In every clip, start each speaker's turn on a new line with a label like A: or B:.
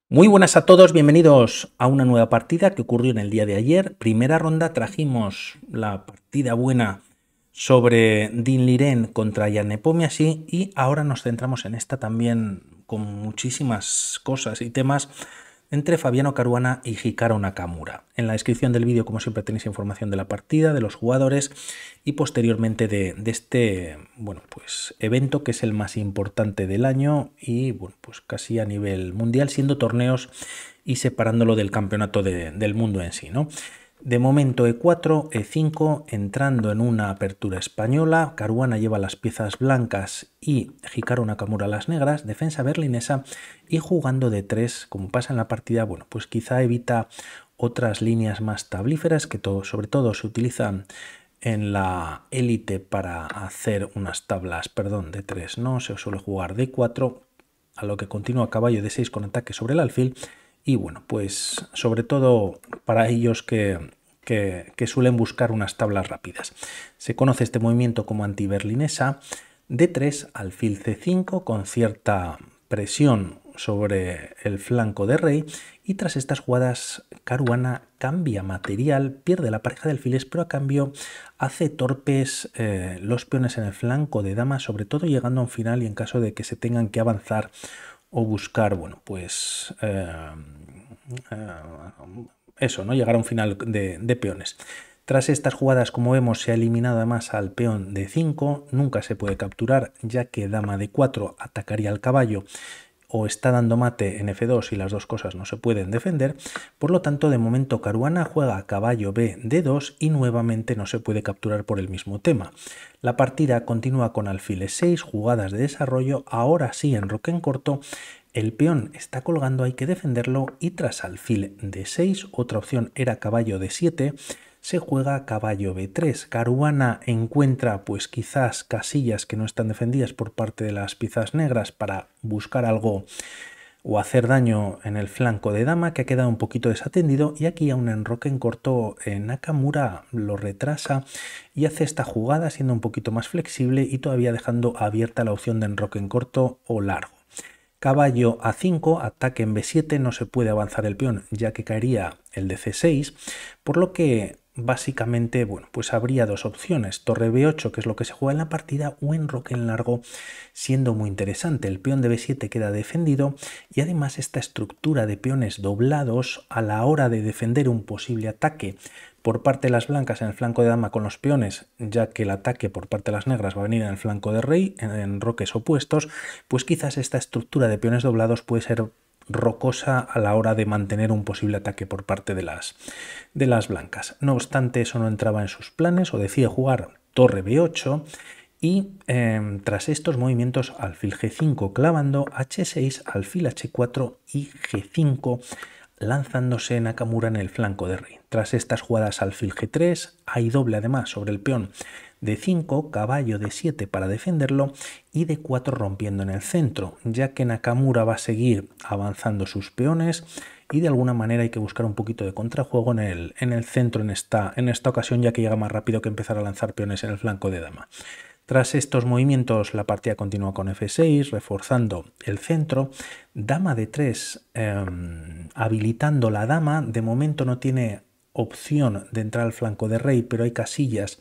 A: Muy buenas a todos, bienvenidos a una nueva partida que ocurrió en el día de ayer. Primera ronda trajimos la partida buena sobre Dean Liren contra Jan Nepomniachtchi y ahora nos centramos en esta también con muchísimas cosas y temas entre Fabiano Caruana y Hikaru Nakamura. En la descripción del vídeo, como siempre, tenéis información de la partida, de los jugadores y posteriormente de este evento que es el más importante del año y pues casi a nivel mundial, siendo torneos y separándolo del campeonato del mundo en sí, ¿no? De momento E4, E5, entrando en una apertura española, Caruana lleva las piezas blancas y Hikaru Nakamura las negras, defensa berlinesa y jugando D3, como pasa en la partida, pues quizá evita otras líneas más tablíferas que sobre todo se utilizan en la élite para hacer unas tablas, D3, ¿no? Se suele jugar D4, a lo que continúa caballo D6 con ataque sobre el alfil. Y pues sobre todo para ellos que suelen buscar unas tablas rápidas. Se conoce este movimiento como antiberlinesa. D3, alfil C5 con cierta presión sobre el flanco de rey, y tras estas jugadas Caruana cambia material, pierde la pareja de alfiles, pero a cambio hace torpes los peones en el flanco de dama, sobre todo llegando a un final y en caso de que se tengan que avanzar o buscar, eso, ¿no? Llegar a un final de peones. Tras estas jugadas, como vemos, se ha eliminado además al peón de 5, nunca se puede capturar ya que dama de 4 atacaría al caballo o está dando mate en F2 y las dos cosas no se pueden defender. Por lo tanto, de momento Caruana juega caballo B D2 y nuevamente no se puede capturar por el mismo tema. La partida continúa con alfil E6, jugadas de desarrollo, ahora sí en roque en corto. El peón está colgando, hay que defenderlo, y tras alfil D6, otra opción era caballo D7, se juega caballo B3. Caruana encuentra pues quizás casillas que no están defendidas por parte de las piezas negras para buscar algo o hacer daño en el flanco de dama, que ha quedado un poquito desatendido, y aquí a un enroque en corto Nakamura lo retrasa y hace esta jugada siendo un poquito más flexible y todavía dejando abierta la opción de enroque en corto o largo. Caballo A5, ataque en B7, no se puede avanzar el peón ya que caería el de C6, por lo que básicamente, pues habría dos opciones, torre B8, que es lo que se juega en la partida, o enroque en largo, siendo muy interesante. El peón de B7 queda defendido y además esta estructura de peones doblados a la hora de defender un posible ataque por parte de las blancas en el flanco de dama con los peones, ya que el ataque por parte de las negras va a venir en el flanco de rey, en enroques opuestos, pues quizás esta estructura de peones doblados puede ser rocosa a la hora de mantener un posible ataque por parte de las blancas. No obstante, eso no entraba en sus planes o decide jugar torre B8 y tras estos movimientos alfil G5 clavando, H6, alfil H4 y G5 lanzándose Nakamura en el flanco de rey. Tras estas jugadas alfil G3 hay doble además sobre el peón de 5, caballo de 7 para defenderlo y de 4 rompiendo en el centro, ya que Nakamura va a seguir avanzando sus peones y de alguna manera hay que buscar un poquito de contrajuego en el centro en esta ocasión, ya que llega más rápido que empezar a lanzar peones en el flanco de dama. Tras estos movimientos la partida continúa con F6, reforzando el centro, dama de 3, habilitando la dama, de momento no tiene opción de entrar al flanco de rey, pero hay casillas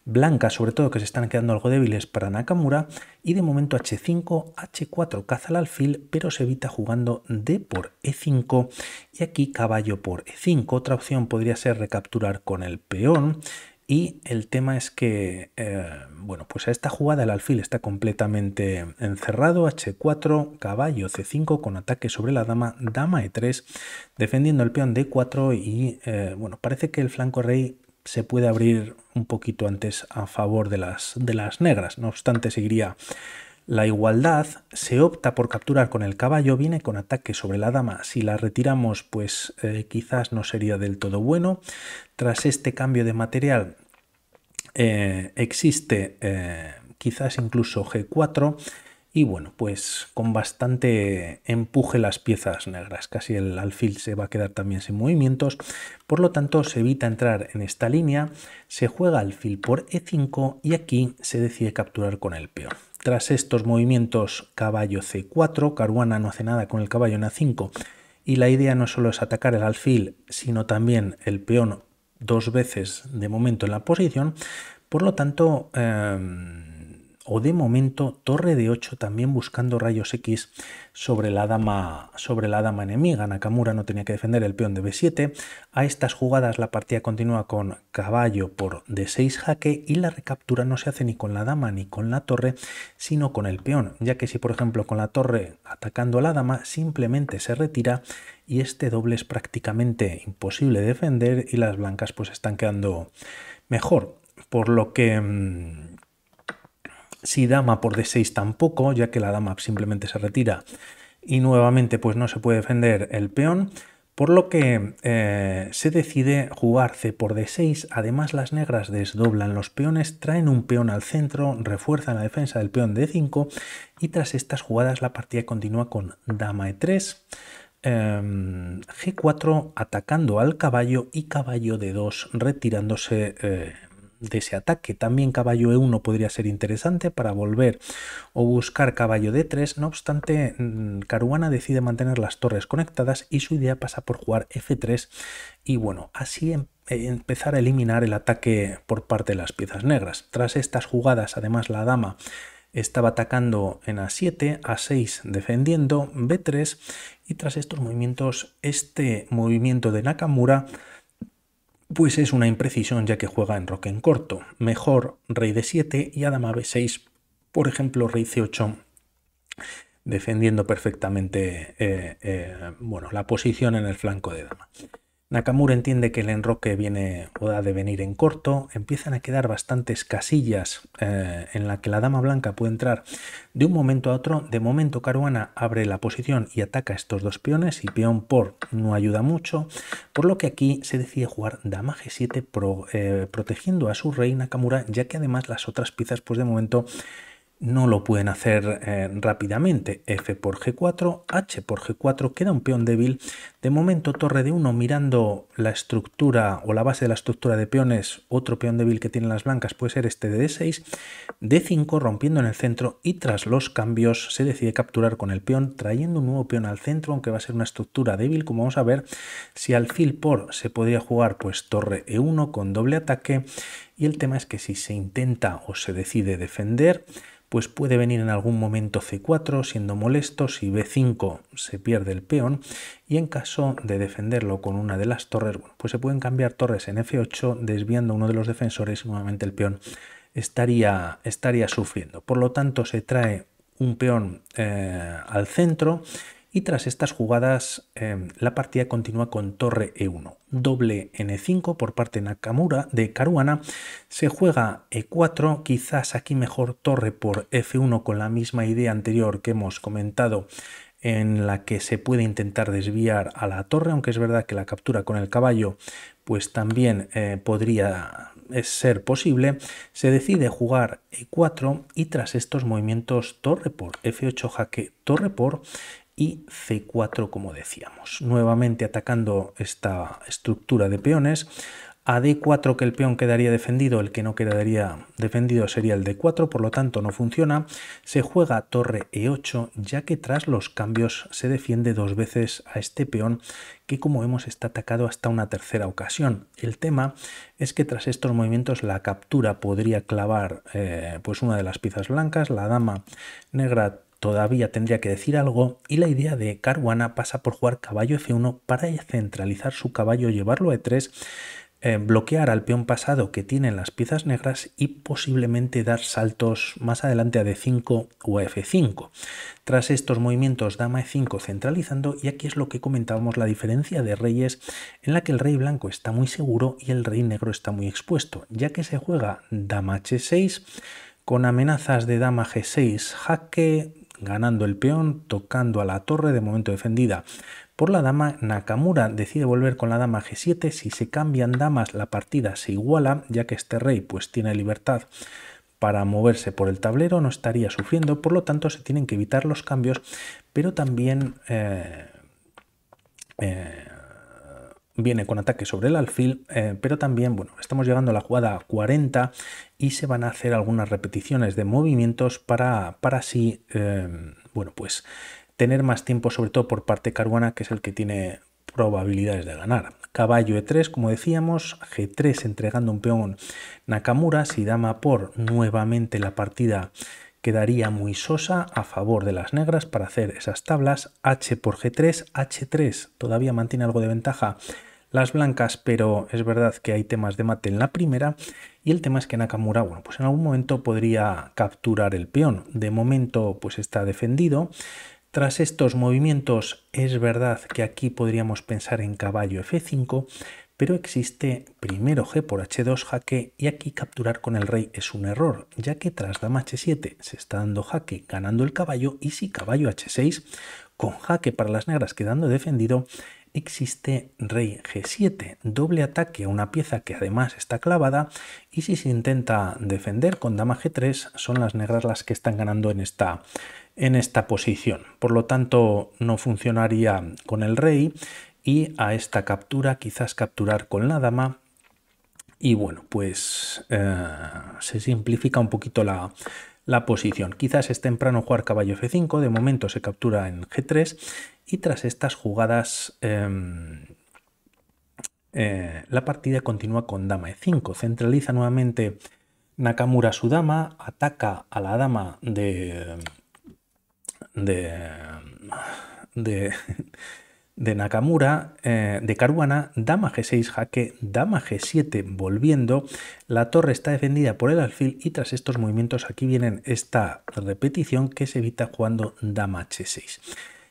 A: blancas sobre todo que se están quedando algo débiles para Nakamura, y de momento H5, H4 caza el alfil, pero se evita jugando D por E5 y aquí caballo por E5. Otra opción podría ser recapturar con el peón. Y el tema es que, pues a esta jugada el alfil está completamente encerrado, H4, caballo C5 con ataque sobre la dama, dama E3, defendiendo el peón D4 y, parece que el flanco rey se puede abrir un poquito antes a favor de las negras. No obstante, seguiría la igualdad, se opta por capturar con el caballo, viene con ataque sobre la dama. Si la retiramos, pues quizás no sería del todo bueno. Tras este cambio de material existe quizás incluso G4 y pues con bastante empuje las piezas negras, casi el alfil se va a quedar también sin movimientos, por lo tanto se evita entrar en esta línea, se juega alfil por E5 y aquí se decide capturar con el peón. Tras estos movimientos caballo C4, Caruana no hace nada con el caballo en A5 y la idea no solo es atacar el alfil, sino también el peón 2 veces de momento en la posición. Por lo tanto, o de momento, torre de 8 también buscando rayos X sobre la dama enemiga. Nakamura no tenía que defender el peón de B7. A estas jugadas la partida continúa con caballo por D6 jaque y la recaptura no se hace ni con la dama ni con la torre, sino con el peón, ya que si por ejemplo con la torre atacando a la dama simplemente se retira y este doble es prácticamente imposible de defender y las blancas pues están quedando mejor. Por lo que si dama por D6 tampoco, ya que la dama simplemente se retira y nuevamente pues no se puede defender el peón, por lo que se decide jugar C por D6. Además las negras desdoblan los peones, traen un peón al centro, refuerzan la defensa del peón D5 y tras estas jugadas la partida continúa con dama E3, G4 atacando al caballo y caballo D2 retirándose de ese ataque. También caballo E1 podría ser interesante para volver o buscar caballo D3. No obstante, Caruana decide mantener las torres conectadas y su idea pasa por jugar F3 y bueno, así empezar a eliminar el ataque por parte de las piezas negras. Tras estas jugadas, además la dama estaba atacando en A7, A6 defendiendo, B3 y tras estos movimientos, este movimiento de Nakamura pues es una imprecisión ya que juega en roque en corto. Mejor rey D7 y a dama B6, por ejemplo rey C8, defendiendo perfectamente bueno, la posición en el flanco de dama. Nakamura entiende que el enroque viene o ha de venir en corto, empiezan a quedar bastantes casillas en la que la dama blanca puede entrar de un momento a otro. De momento Caruana abre la posición y ataca estos dos peones y peón por no ayuda mucho, por lo que aquí se decide jugar dama G7 protegiendo a su rey Nakamura, ya que además las otras piezas pues de momento no lo pueden hacer rápidamente. F por G4, H por G4, queda un peón débil. De momento torre de 1 mirando la estructura o la base de la estructura de peones. Otro peón débil que tienen las blancas puede ser este de D6, D5 rompiendo en el centro y tras los cambios se decide capturar con el peón trayendo un nuevo peón al centro, aunque va a ser una estructura débil como vamos a ver. Si alfil por se podría jugar pues torre E1 con doble ataque y el tema es que si se intenta o se decide defender pues puede venir en algún momento C4 siendo molesto, si B5 se pierde el peón y en caso de defenderlo con una de las torres, bueno, pues se pueden cambiar torres en F8 desviando uno de los defensores y nuevamente el peón estaría sufriendo. Por lo tanto se trae un peón al centro y tras estas jugadas la partida continúa con torre E1. Doble N5 por parte de Caruana. Se juega E4, quizás aquí mejor torre por F1 con la misma idea anterior que hemos comentado en la que se puede intentar desviar a la torre, aunque es verdad que la captura con el caballo pues también podría ser posible. Se decide jugar E4 y tras estos movimientos torre por F8 jaque, torre por y C4 como decíamos. Nuevamente atacando esta estructura de peones. A D4 que el peón quedaría defendido, el que no quedaría defendido sería el D4, por lo tanto no funciona. Se juega torre E8 ya que tras los cambios se defiende dos veces a este peón que como vemos está atacado hasta una tercera ocasión. El tema es que tras estos movimientos la captura podría clavar pues una de las piezas blancas, la dama negra todavía tendría que decir algo y la idea de Caruana pasa por jugar caballo F1 para centralizar su caballo, llevarlo a E3, bloquear al peón pasado que tienen las piezas negras y posiblemente dar saltos más adelante a D5 o a F5. Tras estos movimientos dama E5 centralizando y aquí es lo que comentábamos, la diferencia de reyes en la que el rey blanco está muy seguro y el rey negro está muy expuesto, ya que se juega dama H6 con amenazas de dama G6 jaque, ganando el peón, tocando a la torre, de momento defendida por la dama. Nakamura decide volver con la dama G7, si se cambian damas la partida se iguala, ya que este rey pues tiene libertad para moverse por el tablero, no estaría sufriendo, por lo tanto se tienen que evitar los cambios, pero también viene con ataque sobre el alfil, pero también, bueno, estamos llegando a la jugada 40 y se van a hacer algunas repeticiones de movimientos para así, bueno, pues tener más tiempo, sobre todo por parte de Caruana, que es el que tiene probabilidades de ganar. Caballo E3, como decíamos, G3 entregando un peón Nakamura. Si dama por, nuevamente la partida quedaría muy sosa a favor de las negras para hacer esas tablas. H por G3, H3 todavía mantiene algo de ventaja las blancas, pero es verdad que hay temas de mate en la primera y el tema es que Nakamura, bueno, pues en algún momento podría capturar el peón. De momento pues está defendido. Tras estos movimientos es verdad que aquí podríamos pensar en caballo F5, pero existe primero G por H2 jaque y aquí capturar con el rey es un error, ya que tras dama H7 se está dando jaque ganando el caballo y si caballo H6 con jaque para las negras quedando defendido, existe rey G7, doble ataque a una pieza que además está clavada y si se intenta defender con dama G3 son las negras las que están ganando en esta posición. Por lo tanto no funcionaría con el rey y a esta captura quizás capturar con la dama y bueno pues se simplifica un poquito la posición. Quizás es temprano jugar caballo F5, de momento se captura en G3 y tras estas jugadas la partida continúa con dama E5. Centraliza nuevamente Nakamura su dama, ataca a la dama de Nakamura, de Caruana, dama G6 jaque, dama G7 volviendo, la torre está defendida por el alfil y tras estos movimientos aquí vienen esta repetición que se evita jugando dama H6.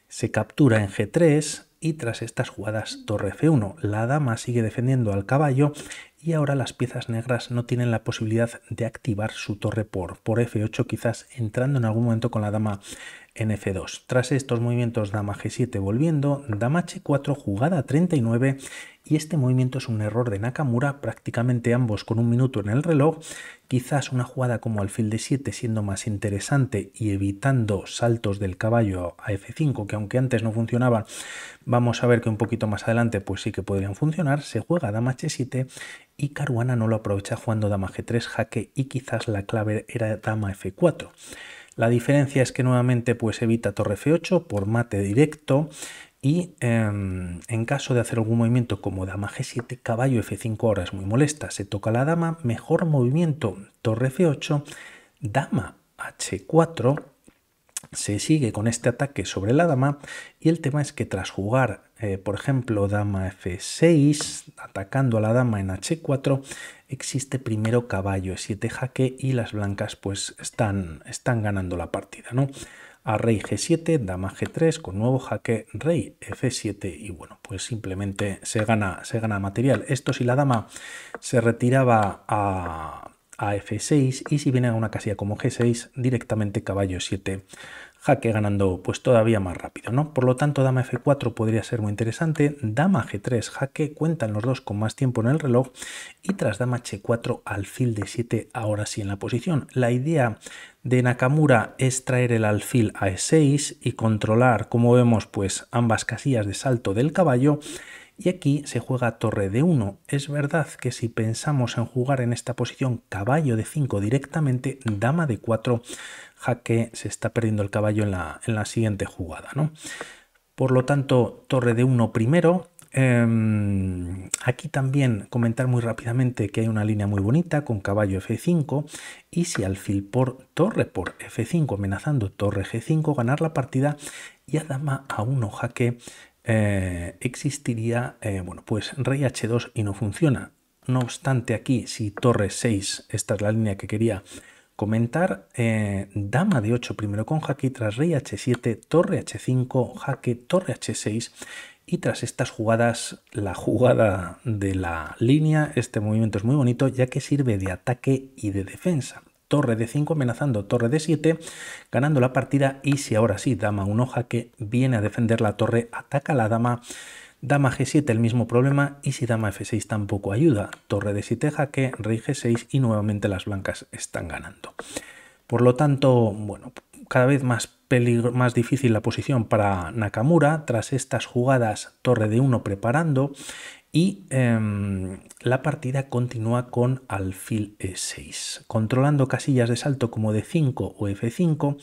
A: Se captura en G3 y tras estas jugadas torre F1, la dama sigue defendiendo al caballo y ahora las piezas negras no tienen la posibilidad de activar su torre por F8, quizás entrando en algún momento con la dama en F2. Tras estos movimientos dama G7 volviendo, dama H4 jugada 39 y este movimiento es un error de Nakamura, prácticamente ambos con un minuto en el reloj. Quizás una jugada como alfil D7 siendo más interesante y evitando saltos del caballo a F5, que aunque antes no funcionaban, vamos a ver que un poquito más adelante pues sí que podrían funcionar. Se juega dama H7 y Caruana no lo aprovecha jugando dama G3 jaque y quizás la clave era dama F4. La diferencia es que nuevamente pues evita torre F8 por mate directo y en caso de hacer algún movimiento como dama G7, caballo F5 ahora es muy molesta. Se toca la dama, mejor movimiento torre F8, dama H4. Se sigue con este ataque sobre la dama y el tema es que tras jugar, por ejemplo, dama F6, atacando a la dama en H4, existe primero caballo E7 jaque y las blancas pues están ganando la partida, ¿no? A rey G7, dama G3 con nuevo jaque, rey F7 y bueno, pues simplemente se gana material. Esto si la dama se retiraba a F6 y si viene a una casilla como G6 directamente caballo 7 jaque ganando pues todavía más rápido, ¿no? Por lo tanto dama F4 podría ser muy interesante, dama G3 jaque, cuentan los dos con más tiempo en el reloj y tras dama H4 alfil D7 ahora sí en la posición. La idea de Nakamura es traer el alfil a E6 y controlar, como vemos, pues ambas casillas de salto del caballo. Y aquí se juega torre de 1. Es verdad que si pensamos en jugar en esta posición caballo de 5 directamente, dama de 4, jaque se está perdiendo el caballo en la siguiente jugada, ¿no? Por lo tanto, torre de 1 primero. Aquí también comentar muy rápidamente que hay una línea muy bonita con caballo F5 y si alfil por torre por F5 amenazando torre G5 ganar la partida y a dama a 1 jaque existiría bueno pues rey H2 y no funciona. No obstante aquí si torre 6, esta es la línea que quería comentar, dama de 8 primero con jaque tras rey H7, torre H5, jaque, torre H6 y tras estas jugadas, la jugada de la línea, este movimiento es muy bonito ya que sirve de ataque y de defensa. Torre D5 amenazando torre D7, ganando la partida y si ahora sí, dama 1 jaque, viene a defender la torre, ataca a la dama, dama G7 el mismo problema y si dama F6 tampoco ayuda, torre D7 jaque, rey G6 y nuevamente las blancas están ganando. Por lo tanto, bueno, cada vez más difícil la posición para Nakamura tras estas jugadas torre D1 preparando y la partida continúa con alfil E6, controlando casillas de salto como D5 o F5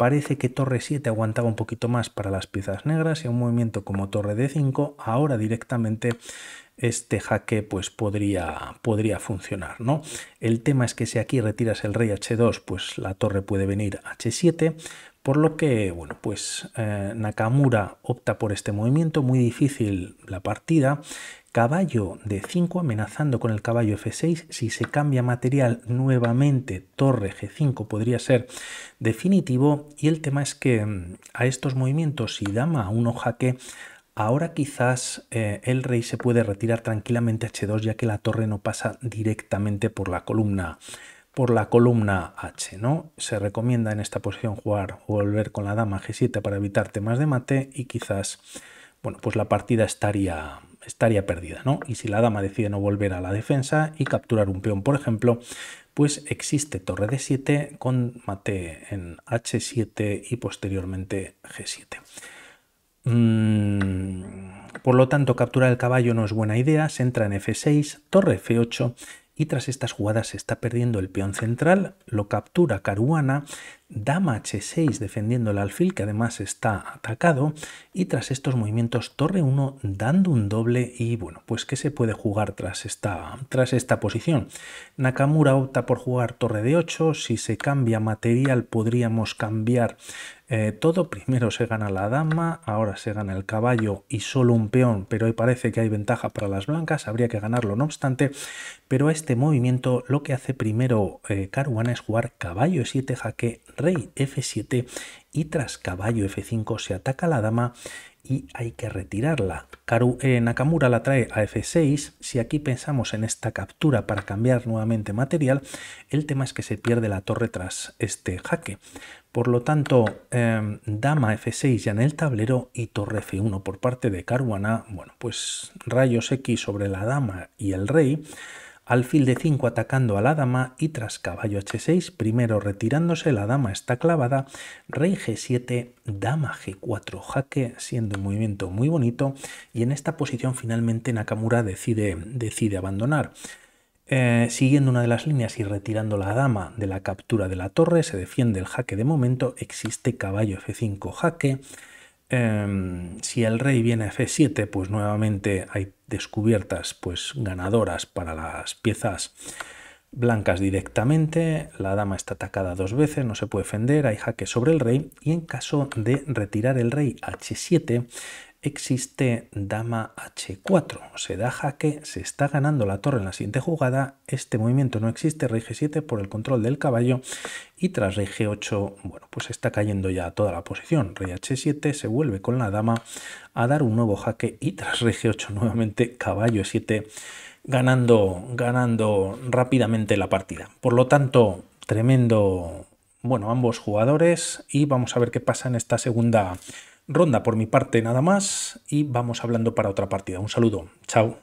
A: parece que torre 7 aguantaba un poquito más para las piezas negras y un movimiento como torre D5, ahora directamente este jaque pues podría funcionar, ¿no? El tema es que si aquí retiras el rey H2, pues la torre puede venir H7, por lo que, bueno, pues Nakamura opta por este movimiento, muy difícil la partida. Caballo D5 amenazando con el caballo F6, si se cambia material nuevamente torre G5 podría ser definitivo, y el tema es que a estos movimientos si dama 1 jaque, ahora quizás el rey se puede retirar tranquilamente a H2 ya que la torre no pasa directamente por la columna H, ¿no? Se recomienda en esta posición jugar o volver con la dama G7 para evitar temas de mate y quizás, bueno, pues la partida estaría perdida, ¿no? Y si la dama decide no volver a la defensa y capturar un peón, por ejemplo, pues existe torre D7 con mate en H7 y posteriormente G7. Por lo tanto, capturar el caballo no es buena idea, se entra en F6, torre F8 y tras estas jugadas se está perdiendo el peón central, lo captura Caruana, dama H6 defendiendo el alfil que además está atacado y tras estos movimientos torre 1 dando un doble y bueno, pues ¿qué se puede jugar tras esta posición? Nakamura opta por jugar torre D8, si se cambia material podríamos cambiar todo. Primero se gana la dama, ahora se gana el caballo y solo un peón, pero hoy parece que hay ventaja para las blancas, habría que ganarlo no obstante, pero a este movimiento lo que hace primero Caruana es jugar caballo E7 jaque, rey F7 y tras caballo F5 se ataca a la dama y hay que retirarla. Nakamura la trae a F6, si aquí pensamos en esta captura para cambiar nuevamente material, el tema es que se pierde la torre tras este jaque. Por lo tanto, dama F6 ya en el tablero y torre F1 por parte de Caruana. Bueno, pues rayos X sobre la dama y el rey. Alfil de 5 atacando a la dama y tras caballo H6, primero retirándose, la dama está clavada, rey G7, dama G4 jaque, siendo un movimiento muy bonito, y en esta posición finalmente Nakamura decide abandonar. Siguiendo una de las líneas y retirando la dama de la captura de la torre, se defiende el jaque de momento, existe caballo F5 jaque. Si el rey viene a F7, pues nuevamente hay descubiertas pues ganadoras para las piezas blancas directamente. La dama está atacada dos veces, no se puede defender, hay jaque sobre el rey y en caso de retirar el rey H7 existe dama H4, se da jaque, se está ganando la torre en la siguiente jugada, este movimiento no existe, rey G7 por el control del caballo y tras rey G8, bueno, pues está cayendo ya toda la posición, rey H7 se vuelve con la dama a dar un nuevo jaque y tras rey G8 nuevamente caballo E7 ganando rápidamente la partida. Por lo tanto, tremendo, bueno, ambos jugadores y vamos a ver qué pasa en esta segunda ronda. Por mi parte nada más y vamos hablando para otra partida. Un saludo, chao.